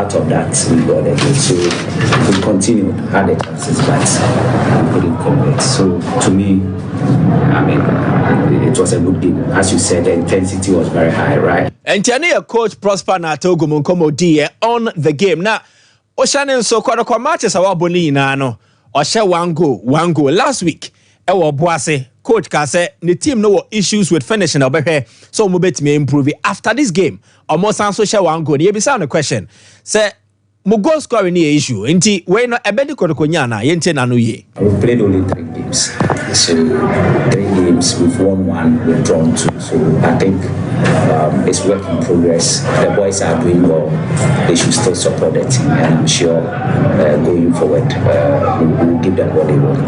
out of that, we got it. So we continued, had the chances, but we couldn't convert. So to me, I mean, it was a good game. As you said, the intensity was very high, right? And Tania coach Prosper Natogo Munkomo D on the game. Now, Oshane so kwa matches awa boni na no. Osha one goal. Last week, ewo Boase, coach ka say the team no issues with finishing obehwe. So mo betimi improve after this game. Almost answer share one goal. Ye be sound a question. Say mo goal scoring ni issue. Nti we no ebedi kodokonya na yente na no ye. We played only 3 games. So 3 games, we've won 1, we've drawn 2. So I think it's work in progress. The boys are doing well. They should still support the team, and I'm sure going forward we'll give them what they want.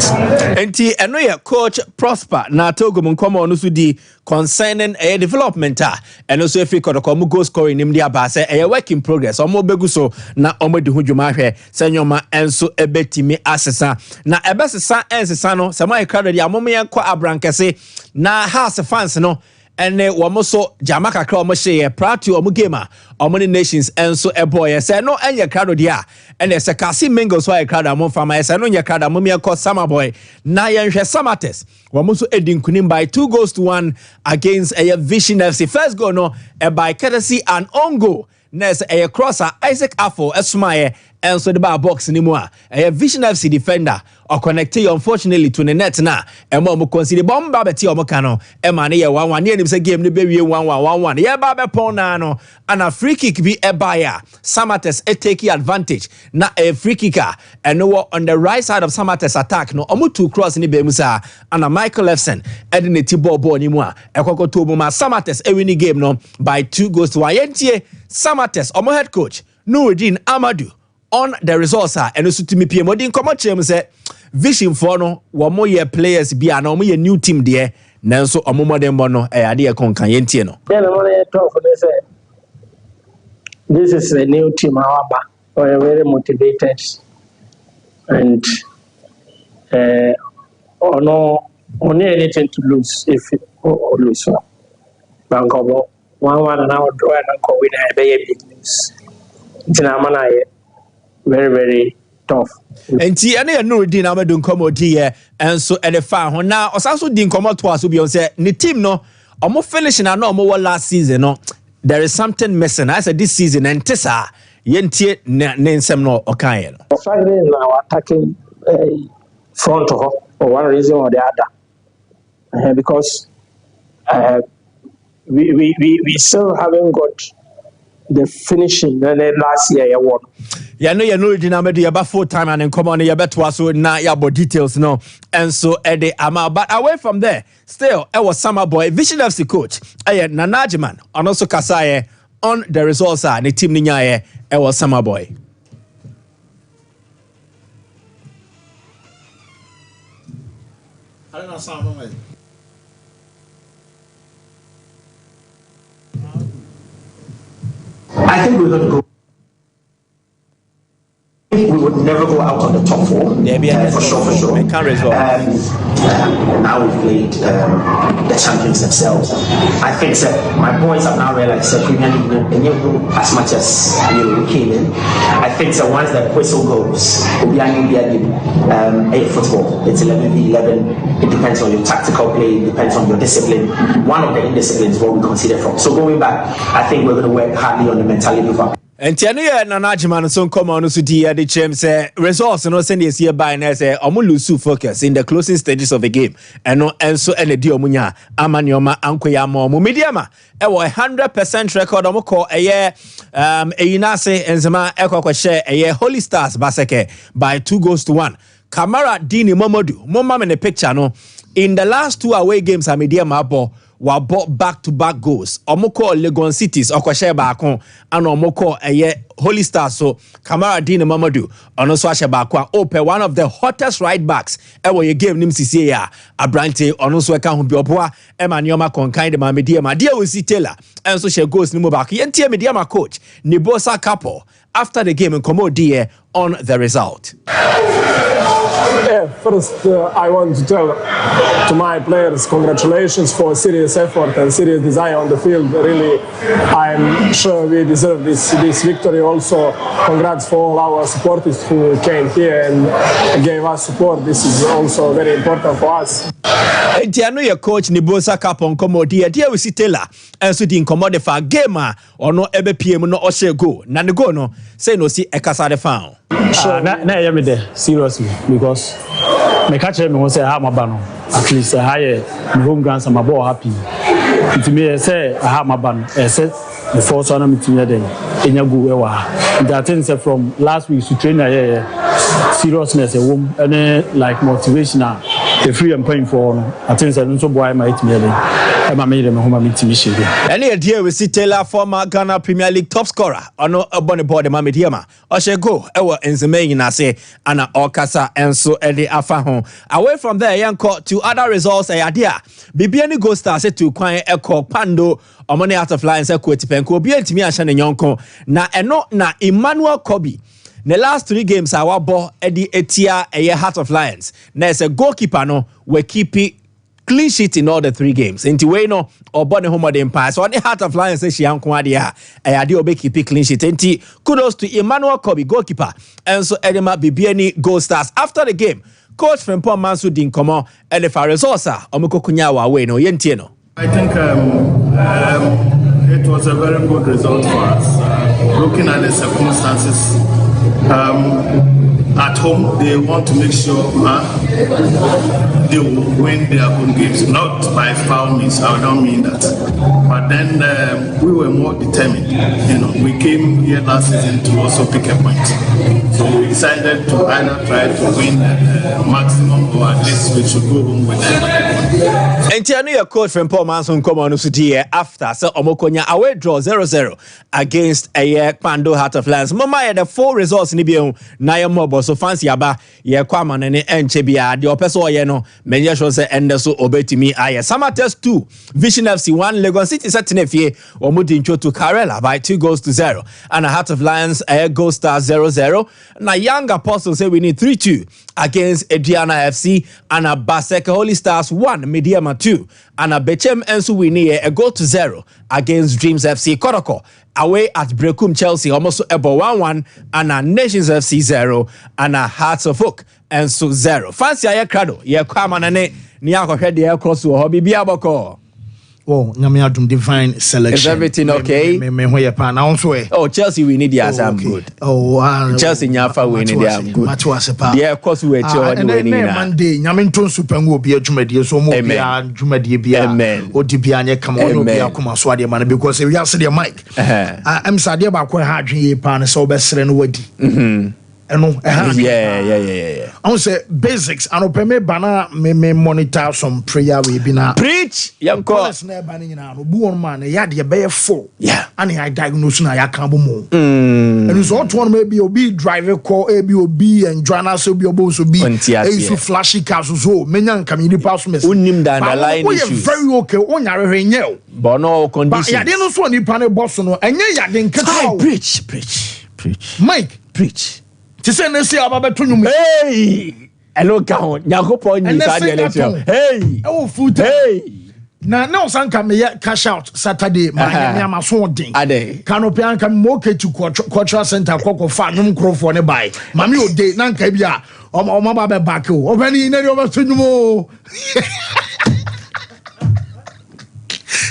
Enti eno ye coach Prosper na Togo Munkomo ono so di concerning a development and also if you could come go scoring him dia ba say a work in progress. Omo begu so na omo di hudwuma hwe senyoma enso ebetimi asesa na ebesesa ensesa no sama crowd dia momo yenko abrankese na house fans no ene womo so jamaka kra omo hye proud to omo game omo ni nations enso eboy say no enye crowd dia ene se kasi mingle so crowd amon fama say no nye crowd amon yenko sama boy na yenhwe samates womo so edin kunim by 2-1 against a Vision FC. First goal no by courtesy and on goal Nes a crosser Isaac Afo Esmaye and so the bar box anymore. A Vision FC defender or connected unfortunately to the net na and more consider bomb babeti or mocano. Emani 1-1 near him say game the baby 1-1. Yeah, Baba Ponano and a free kick be a buyer. Samates a taking advantage. Na a free kicker and no on the right side of Samates attack no omutu cross ni bemusa and a Michael Lefson edin the Tibo bo anymore. A koko to buma Samates a winning game no by 2-1. Samates omo head coach Nuruddin Amadou on the results and also to me PM odin come chem say Vision for no wo ye players bia na omo ye new team there nanso omo modern no e ade e konkan yentie no this is a new team however we are very motivated and only anything to lose if or lose Bankobo 1-1 and now draw and win a big news. Very, very tough. And T and Nuruddin Amadou Nkomo D and so at the farm now also didn't come out to us be on say the team no almost finishing and no more last season no there is something missing. I said this season and Tessa yentie nensem no okay no. Finally now attacking front for one reason or the other. Because we still haven't got the finishing last year you won. Yeah, no, you know the number you about 4 time and then come on you bet so now you about details no and so the amount but away from there still I was summer boy Vision FC coach Nanajiman and also Kasaye on the results the team ninya I was summer boy. I don't know something. I think we're going to go. We would never go out on the top 4. Yeah, for sure. Now we've played the champions themselves. I think that my boys have now realized that Premier League as much as we came in. I think that once the whistle goes, we'll be football. It's 11v11. It depends on your tactical play. It depends on your discipline. One of the indisciplines is what we consider from. So going back, I think we're going to work hardly on the mentality of our. And Tiania Nanajiman so come on to the chem say results no send this year by na say omulusu focus in the closing stages of the game and no enso ene di omunya amanyoma ankoya mo mediama e 100% record omko eye eyinase enzema ekwa share eye Holy Stars Baseke by 2-1. Kamara Dini Momodu mama in the picture no in the last 2 away games mediama abo wa bought back-to-back goals. Omoko Legon Cities okwashe baako and omoko Holy Stars so Kamara Dini Mamadou onoso ashe baako ope one of the hottest right backs ewo ye game nim sisi ya Abrante onoso eka ho bi oboa ema nyoma konkan de ma media ma dia osi Taylor enso she goals ni mo baako yentie media ma coach Nibosa Kapo after the game in Komodie on the result. Yeah, first I want to tell to my players congratulations for serious effort and serious desire on the field. Really, I'm sure we deserve this victory. Also, congrats for all our supporters who came here and gave us support. This is also very important for us. Entiano your coach Nibosa Kapon Komodi dear we see Taylor and so the incommode for gamer or no ebe PM no oshe go na the go no say no see ekasa de found. Na ya me there seriously because me catch me won say ha maba no at least higher my home ground some ball happy it me say ha maba no say the first one me team then enya go e wa that thing say from last week to train here seriousness a wom and like motivational the free and paying for I think say no boy might me then e ma me dem home team shege any idea we see Taylor former Ghana Premier League top scorer ono ebone board ma mediama oshe go e wo enzeme nyina say ana okasa enso e de afa ho away from there yanko to other results e adea bibia ni go star say to kwan eko pando omone out of line say kwetipenko obi antimi ahye ne nyonko na eno na Emmanuel Kobi. The last 3 games our ball Eddie Etia a Heart of Lions. There's a goalkeeper no we keep it clean sheet in all the 3 games. Into way no or body home the empire. So on the Heart of Lions say she adia obe keep it clean sheet. Enti kudos to Emmanuel Kobi goalkeeper and so Edema Bibiani Gold Stars. After the game, coach Frimpong Mansu din komo Elefa resourcer omoko kunyawa we no yentieno. I think it was a very good result for us. Looking at the circumstances. At home, they want to make sure they will win their own games, not by foul means. I don't mean that. But then we were more determined. You know, we came here last season to also pick a point. So we decided to either try to win maximum or at least we should go home with them. And tell your coach from Paul Manson come on to after so Omokonya away draw 0-0 against a Pando Heart of Lions. Mama had the 4 results in the Naya Mobo so fancy aba ye kwama ne enchebia de opeso ye no menye sure say ende so obetimi aye Summer Test 2 Vision FC 1 Lagos City set nefie omudi ncho to Karela by 2-0 and a Heart of Lions a Gold Star 0-0 na Young Apostles say we need 3-2 against Adriana FC and a Baseke Holy Stars 1 Mediama 2 and a Bechem ensu we need a 0-0 against Dreams FC Koroko away at Brekum Chelsea almost ebo 1-1 and a Nations FC 0 and a Hearts of Oak and so 0 fancy aye crado ye kwama na ne ni akohwe de cross wo ho bibia boko. Oh, nyame adum divine selection. Is everything okay? Me ho ye pa na onso e. Oh, Chelsea we need as I'm good. Oh, Chelsea nyafa we need am good. Matu asepa. Yeah, cross we eche we need na. Monday nyame nton super ngo obi adwumadie so mo bia adwumadie bia. Odi bia anye kama ono bia kuma so ade man because we are say the mic. Am sade ba ko ha adwen ye pa na so be sere no wadi. Yeah. I want to say basics. I don't pay me bana me monitor some prayer we be na preach. Young call. Bu on man. Ya de be full. Yeah. And I diagnose na ya kan bo mo. And so one maybe obi driver call obi and joanna so be obo so be. So flashy cars so menya nka me nipa so me. Unim da underline issues. Very okay. Onya hwehwe nye. But no conditions. Ya de no so nipa ne boss no. Enye ya de nketo. Preach. Mike, preach. Say say hey, hello, Gaon. Yakopon ni Saturday election. Hey, oh, food. Hey, now sanka me cash out Saturday. My am so ding. Ade. Canopy anka moke to cultural center. Koko fa num kro for ne buy. Mami o day nanka bia. O mama be back o. Obani na o to numo.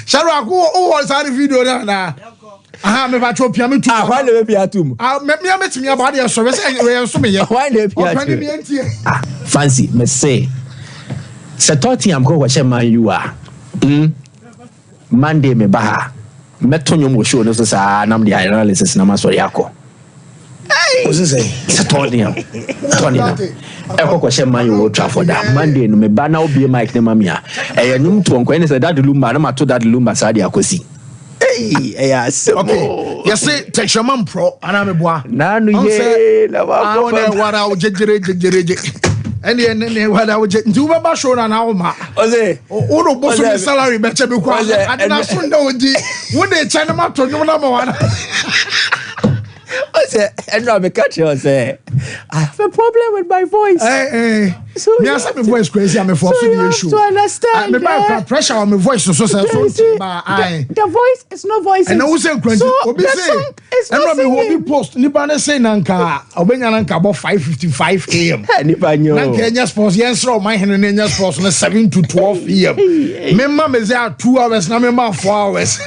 Sharu ko o was video na. Aha me ba cho pia me tu. Why le be atum? Me metimi aba de so we say so me ye. Why le be atum? Fancy me say. Se Tottenham go wa man you are. Monday me ba. Metonyo mo show no so sa nam the analysis na maso yako. Hey. What's say? Se Tottenham. Eko kwa man you Trafford that Monday no me ba na obi mic ne mamia. Num to onko ene se that lumba na mato that lumba sa dia akosi. Hey, okay. You say Texaman Pro, and I'm a boy. Nanu ye, what I would jejere. And what I would do about show an hour. Ose, oh, boss of salary better because I did not know when they China to no number one. Ose, And I'm a catcher. Say, I have a problem with my voice. So me answer my voice crazy. I'm a force the issue. To understand, me pressure on my voice. So the voice is no voice. And I was saying, so the song is not singing. And we post. Nipa say nanka. Obenya nanka about 5:55 a.m. Nipa nyo. Nanka Kenya sports. Yes, my hand Kenya sports on 7 to 12 p.m. Memma me say 2 hours. Na memma 4 hours.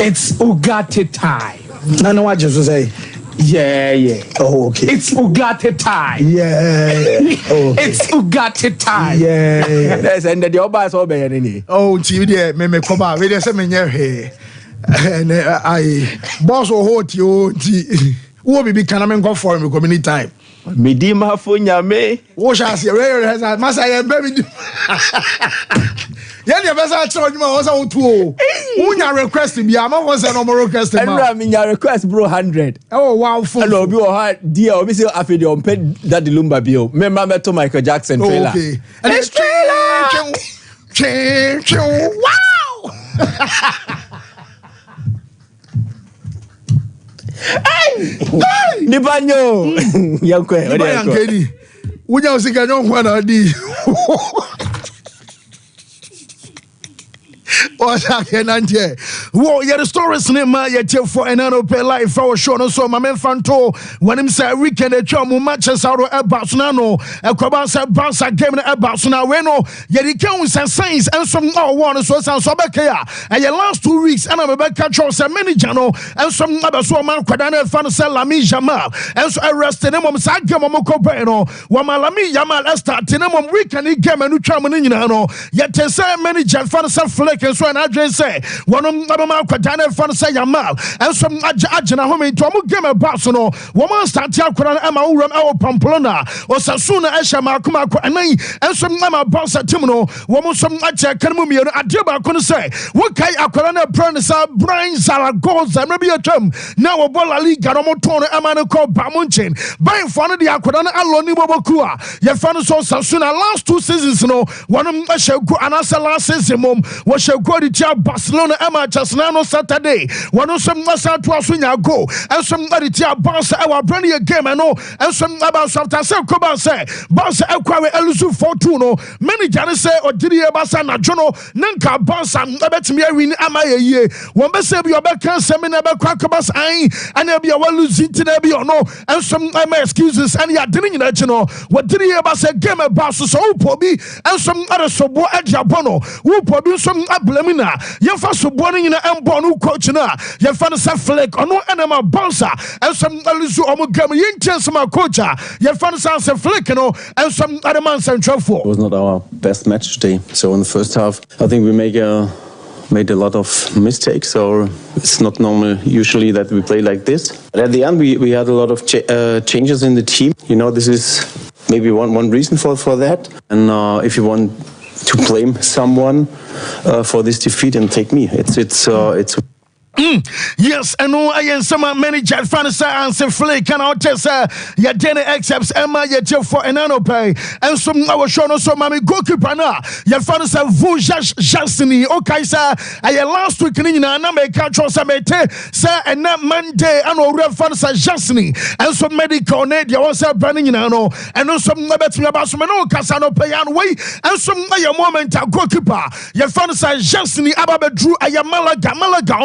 It's Ugarte time. No, what just say? Yeah. Oh, okay. It's Ugarte time. Yeah. Oh, okay. It's Ugarte time. Yeah. Yes, and the oba is all be any. Oh, TV there, me come out. We just say me here. And I boss will hold you. Who will be can go for me community time. Medima funya me. What shall I say? Must I baby? Yeah, the best I told you was out to. Who you request me? I'm not was a normal request. And I mean your request, bro, 100. Oh wow, hello, be hard, dear. Obviously, after the unpaid that the Lumba bill. Remember to Michael Jackson trailer. Okay, and it's trailer. Wow. Hey, Nibanyo. Yankwe, Yankwe. Would you say I don't want to do? What's happening here? Whoa, yeah, the stories name my yet for an annual pay life for sure. No, so my man Fanto when him say weekend a chum matches out of Barcelona, a Cobasa Barca game at Barcelona. Bueno, yet he counts and signs and some one so back here. And your last 2 weeks, and I'm a back control some many channel and some other so man Quadana fan sell Lami Jamal and so arrested him on Sagamoko Bueno, Wamalami Yamal Esther, Tinamum weekend game and Uchaman, yet say many Jan fan flick and so an address say one of Quadana fan say Yamal and some Ajana home to a game at Barcelona, woman start Yakuran Emma Uram El Pamplona or Sasuna Esha Makuma and some Emma Barca Timino, woman some Acha Kanumia Adiba couldn't say what kind of Aquarana Pranisa Brian Zaragoza maybe a term now a Bola League Garamotona Amanako Bamunchin buying fun of the Aquarana Aloni Bobokua Yafano so Sasuna last 2 seasons no one of Mashaku and Asa last season was shall go to Barcelona Emma Chasnano Saturday one of some Massa to Asunya go and some Maritia Barca our brand new game and no and some about Safta Koba say Barca Aquare Elusu Fortuno many Janis say or Didier Basana Jono Nanka Barca bet me win Amaya ye one best say your back can seminar about Crackabas I and there be a well losing to there be or no and some excuses and ya didn't you know what Didier Basa game at Barca so Pobi and some other Sobo at Jabono who Pobi some ablemina Yafa Soboni in a Mbonu coach na Yafana Saflek or no enema Barca and some Alizu Omogami Yin some coach Yafana Saflek and some other man central for. It was not our best match today. So in the first half, I think we made a lot of mistakes. So it's not normal usually that we play like this. But at the end, we had a lot of changes in the team. You know, this is maybe one reason for that. And if you want to blame someone for this defeat, and take me. It's. Yes, and no, I am some manager fantasy and say flake and I'll tell ya Denny accepts Emma yet for an annual pay and some our show no so mammy goalkeeper na ya fantasy Vujash Jasini okay sir I last week in number control samete sir and that Monday and all real fantasy Jasini and some medical need ya was burning in ano and no some bet me about some no casano pay and way and some your moment goalkeeper ya fantasy Jasini ababe drew a Malaga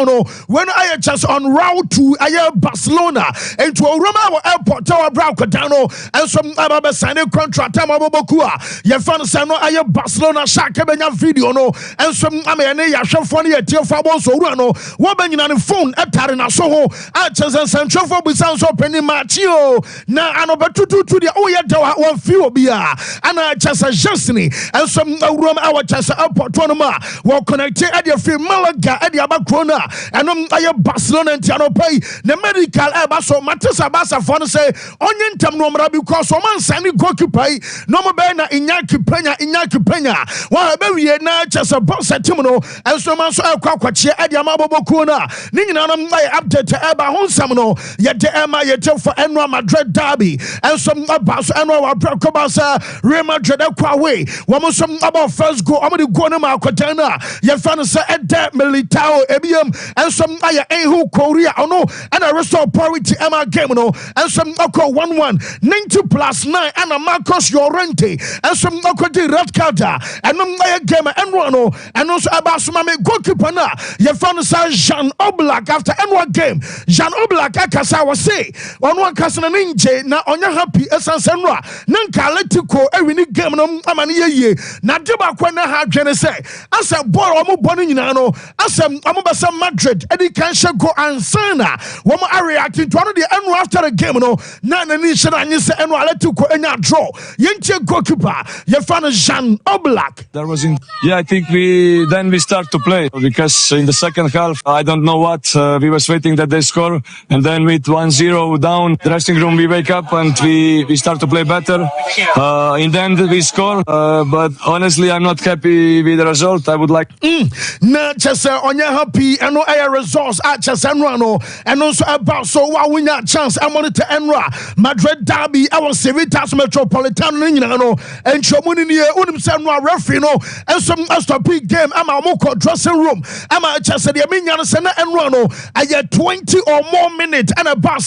no when I just on route to Barcelona and to a Roma airport tower Bracodano and some Ababa signing contract Tamabokua. Yafan Sano I Barcelona Shakabanya video no and some Amene Yashafoni at Tiofabo Sorano, woman on the phone at Tarina Soho, Archers and Central for Bissans opening Matio. Now I know but to the Oya one few beer and I just a Justini and some Roma our just airport Tonoma were connected at your film Malaga at the Abacrona and no aye Barcelona ntiano pay the medical eba so Matisa Basa for say onye ntam no mra because o man sign goalkeeper no mo be na Iñaki Peña wa be wie na chese boss team no enso man so akwa kwache e dia maboboku na ni nyina no aye update eba ho nsam no ye de ema ye te for Real Madrid derby enso aba so eno wa prekoba sa Real Madrid akwa we wo mo so about first goal o mo de go na ma akwata na ye fa no say ede Militao ebiem enso aye ehu Korea ono and a restore priority Emma game no and some oko 1-1 90+9 and a Marcos Llorente and some oko the red card and no game and one and also about some goalkeeper na you found Jean Oblak after N1 game Jean Oblak akasa was say one kasa na ninje na onya happy esansenwa nanka Atletico ewini game no amani ye na deba kwa na ha dwene say asa ball omo bonu nyina no asa omo basa Madrid edi kan go ansana womo are reacting to one the end after the game no na ni shira anyi se eno Atletico enya draw yenche goalkeeper ye fan Jean Oblak there was I think we start to play because in the second half I don't know what we was waiting that they score and then with 1-0 down dressing room we wake up and we start to play better in the end we score but honestly I'm not happy with the result. I would like na chese onye happy eno air results at chese no and also about so wa winya chance I monitor Enra Madrid derby I was Civitas Metropolitan no and chomuni ni unim se no referee no and some stop game ama moko dressing room ama chese de minya no se na Enra no aye 20 or more minutes and about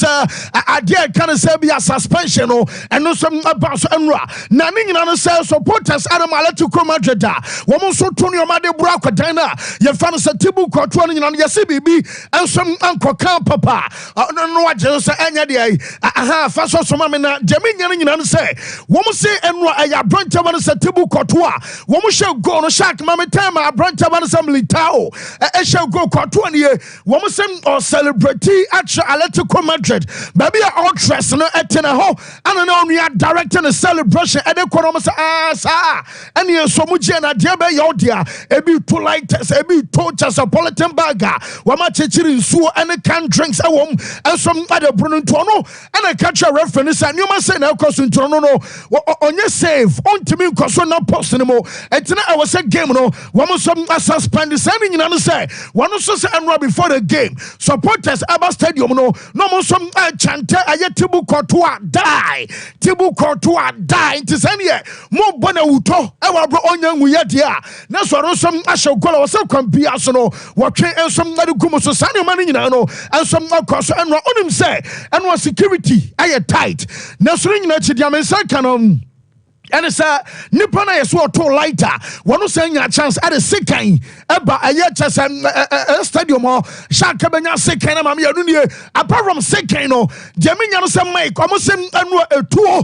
idea can say be a suspension no and no some about Enra na ni nyina no say supporters Adam Atletico Madrid wo mo so to no ma de bura kwadan na ye fa no se tibu kwoto no nyina no ye se bibi and some anko kan papa no waje so anya de aha fa so so ma me na jemi nyina no say wo mo say enro aya branta man se tibu kwoto a wo mo hye goal no shark ma me time branta man se Militao hye goal kwoto ne wo mo say or celebrate at Atletico Madrid baby all dress no etena ho ana na onua directing the celebration e de kono mo say sa ene so mo je na de be yo dia ebi to like ebi to just a politan baga wo ma chechiri nsuo ene can drinks e wom and some other bruno no and I catch a reference and you must say na cost no onye save on to me cause no post anymore etina I was a game no wo mo some suspend sending nyina no say one so say enra before the game supporters aba stadium no mo some chante aye tibu kotoa die it is any mo bona wuto e wa bro onya nwuye dia na so ro some ahye goal was kwambia so no wo twen ensom na de gumo so sane man nyina no ensom akos enra onim say enwa security aye tight na so nyina chi dia men say kanom and it's nipa na yeso to lighter one say nya chance at the second eba aye chance stadium shaka benya second na me anu nie apart from second no jeminya no say Mike omo say anu etuo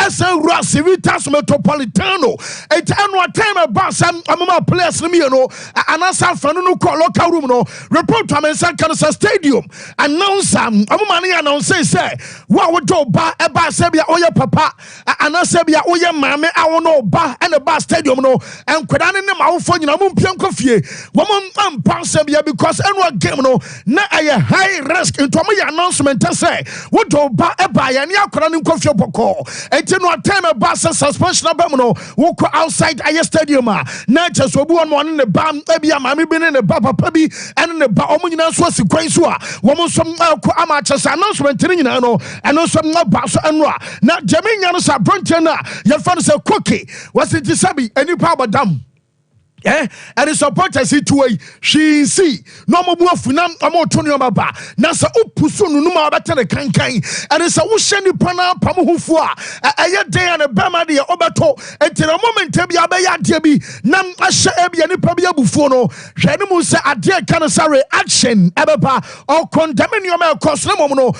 esen rua Civitas Metropolitano et anu time ba sam amama players no me no anasa fanu no call local room no report to mensa kan stadium announce amama ne announce say wa wo do ba eba say bia oye papa anasa bia oye mame awo no ba and the bar stadium no and kwada ne ma wo fo nyina mo mpian kofie wo mo ampansa bia because enu game no na aye high risk into mo announcement say wo do ba eba ya ne akwada ne kofie boko enti no time ba suspension ba mo no wo ko outside aye stadium na cheso obi won mo ne ba bia mame bi ne ba papa bi and ne ba o mo nyina so asikwan so a wo mo so ko ama chesa announcement ne nyina no eno so ba so enu na jeminya no sa bronte na ya fa say cookie was it sabi any power dam and the supporters it way she see no mo buafuna amo tonu maba na sa opuso nunu ma beta ne kankan and say wo hye ni pana pam hufo a aye den and bema de obeto enti na moment bi abeya ade bi na ahye ebia ni pa bi abufuo no hwe ni mu say ade kan say reaction ebeba or condemn ni o ma cause na mo no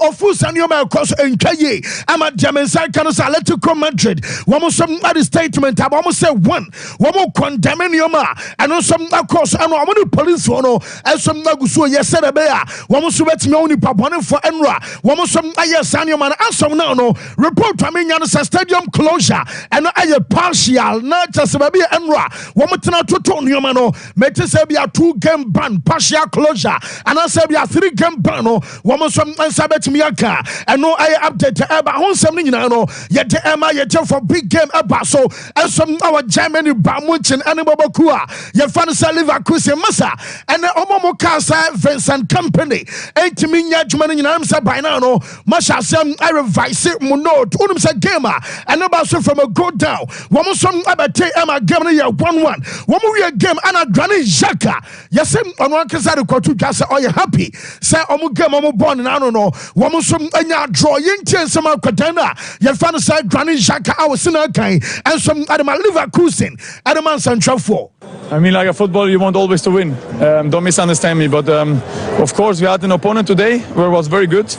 ofu san ni o ma cause entwaye ama German side kan say Atletico Madrid wo mo some statement aba mo say one wo mo condemn Manioma, and on some course, and I'm only police one, and some Nagusu, yes, said a bear. One was wet me only Papone for Enra. One was some Ayasanium and some no report to me on stadium closure, and I partial, not just a baby Enra. One more to Tonio, Metasabia 2-game ban, partial closure, and I said, 3-game ban, one more some Sabet Miaka, and no I update about on something, yet the Emma yet for big game about so, and some our Germany Bamuchin and Babakua, Yafana Leverkusen Massa, and the Omomo Casa Vincent Company, 8 million Germany in Amsa by now, Masha Sam, I revise it, Muno, Unumsa Gamer, and about so from a go down. One more some Abate Emma Gamma 1-1. One more game, Anna Granny Jaka. Yes, on one Casado Kotu Casa, are you happy? Say, Omugamo born and I don't know. One more some draw Yinti some Katana, Yafana side Granny Jaka, our Sinakai, and some Adama Leverkusen, Adaman Central 4. I mean, like a football, you want always to win. Don't misunderstand me, but of course we had an opponent today where it was very good.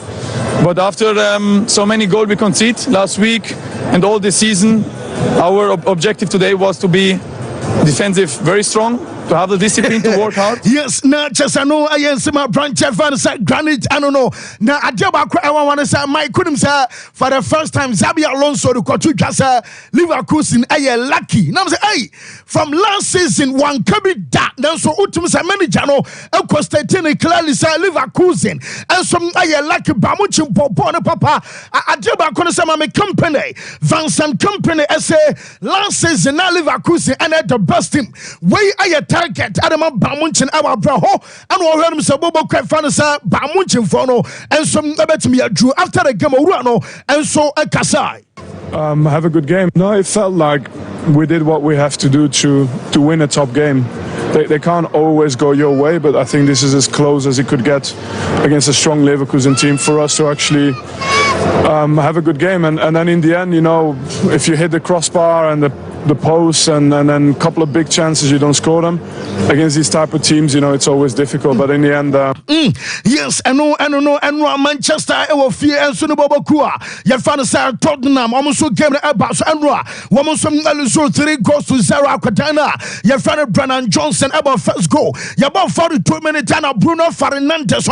But after so many goals we conceded last week and all this season, our objective today was to be defensive, very strong, to have the discipline to work hard. Yes, not just I know I am some branch of granite. I don't know. Now I want to say my couldn't say for the first time Zabia Alonso to Kotu Casa Leverkusen. I lucky. Now say hey from last season one can be that. Now so ultimate manager no Constantine clearly say Leverkusen and some I lucky Bamuchim Popona Papa. I want to say my company Vincent Company. I say last season now Leverkusen and at the best team. Way I target Adama Bamunchin our braho and we heard him say Bobo Kwefanisa Bamunchin Fono and some bet me a drew after the game of Urano and so a Kasai. Have a good game. No, it felt like we did what we have to do to win a top game. They can't always go your way, but I think this is as close as it could get against a strong Leverkusen team for us to actually have a good game. And then in the end, you know, if you hit the crossbar and the post and then a couple of big chances, you don't score them. Against these type of teams, you know, it's always difficult. But in the end... Yes, I know, Manchester, I will fear and Sunubabakua. Your father said Tottenham, almost so game about Anra. Woman some 3 goals to 0 Aquatana. Your father Brennan Johnson about first goal. Your about 42 minutes and Bruno Fernandes,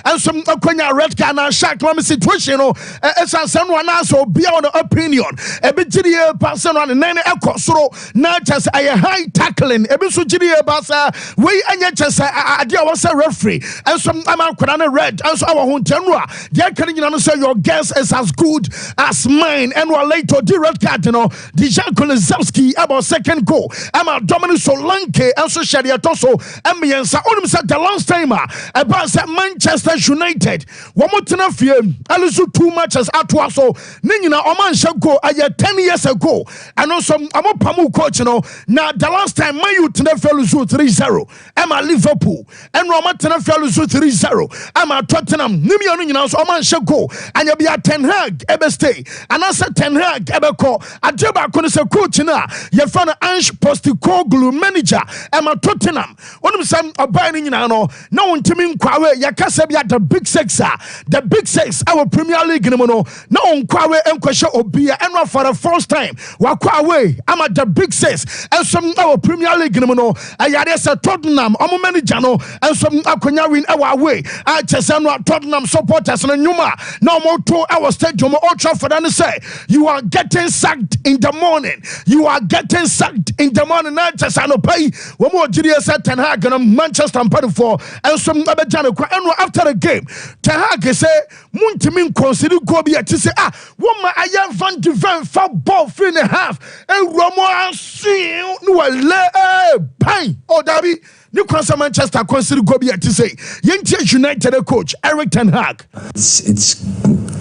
and some Aquina red card and shark situation. It's a someone else or beyond opinion. A bit person on the 9 echo. So not just a high tackling. A bit so basa. We and just a dear was a referee. And some Amakwana red. And so our home tenura. They're telling you say your guess is as good as mine. And we're later the red card, you know. Dijan Kolizowski about second goal. I'm a Dominic Solanke and so Shadia Toso. And me and Saonim said the last timer about Manchester United. One more time of you. I lose 2 matches at once. So Nina Oman Shako 10 years ago. And also I'm a Pamu coach, you know. Now the last time my youth fell 3-0. I'm a Liverpool. And Roma fell 3-0. I'm a Tottenham. Nimion, you know, so Oman Shako. And you'll be at Ten Hag, Ebe stay. And I said Ten Hag, Ebe call. I tell you, I say coach now. You found an Ange Postecoglou manager. I'm a Tottenham. One of them are buying, you know. No one to me, Kwawe, Yakasabi the Big Six. The Big Six, our Premier League, no one Kwawe and Kwasha Obia. And for the first time, Wakwawe, I'm at the Big Six. And some our Premier League, no I had a Tottenham, I'm a manager, and some Akonya win our way. I just am not Tottenham supporters and Numa. No more 2 hours stadium or Trafford and say, you are getting sacked in the morning. You are getting sacked in the morning. I just am pay. One more GDS at Ten Hag and Manchester and Party for and some Abajano. And after the game, Ten Hag say, Muntimin consider Gobi to say, woman, I am Van de Ven for ball 3.5. And Romo see no pay. Oh, Darby. Newcastle Manchester consider Gobi to say, Yankees United coach Eric Ten Hag. It's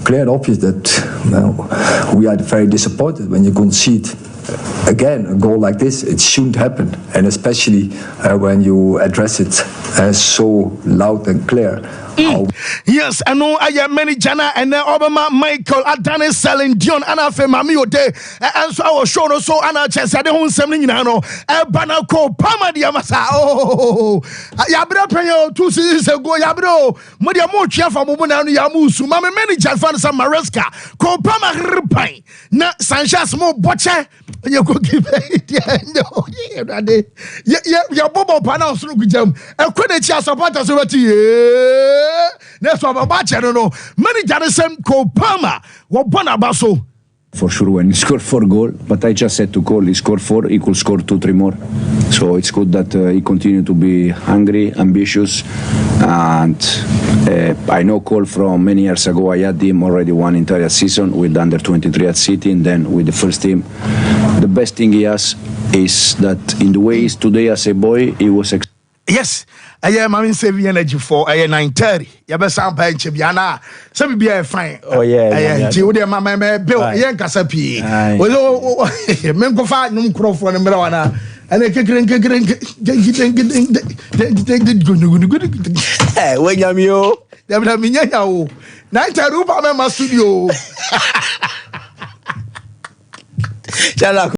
clear and obvious that we are very disappointed when you concede again a goal like this. It shouldn't happen, and especially when you address it so loud and clear Yes, I know I am many Jana and then Obama Michael Adane selling Dion Anafe Mami Ode and so I was shown so Anna Chess at the home seminar, you know, Banako Pama Diamasa. Oh, Yabra Prayo 2 seasons ago, Yabro, Modia Mocha from Mubuna Yamusu, Mamma many Jalfan San Maresca, Ko Pama Ripine, Na Sanchez Mo Botcha, you could give it. Yeah, Bobo Panas Rugam, a credit supporters over to you. That's what I'm watching. I don't know. Many Janison Kopama, what Bonabaso. For sure, when he scored 4 goals, but I just said to Cole, he scored 4, he could score 2-3 more. So it's good that he continued to be hungry, ambitious, and I know Cole from many years ago. I had him already one entire season with under 23 at City, and then with the first team. The best thing he has is that in the way he is today as a boy, he was. Yes. I am saving energy for 9:30. You better sound by Chibiana. Some be fine. Oh, yeah. I am Julia, my Bill, Yankasapi. Well, Menkofa, no Crawford and Melawana. And I can get when I'm you. There will be no night. I my studio.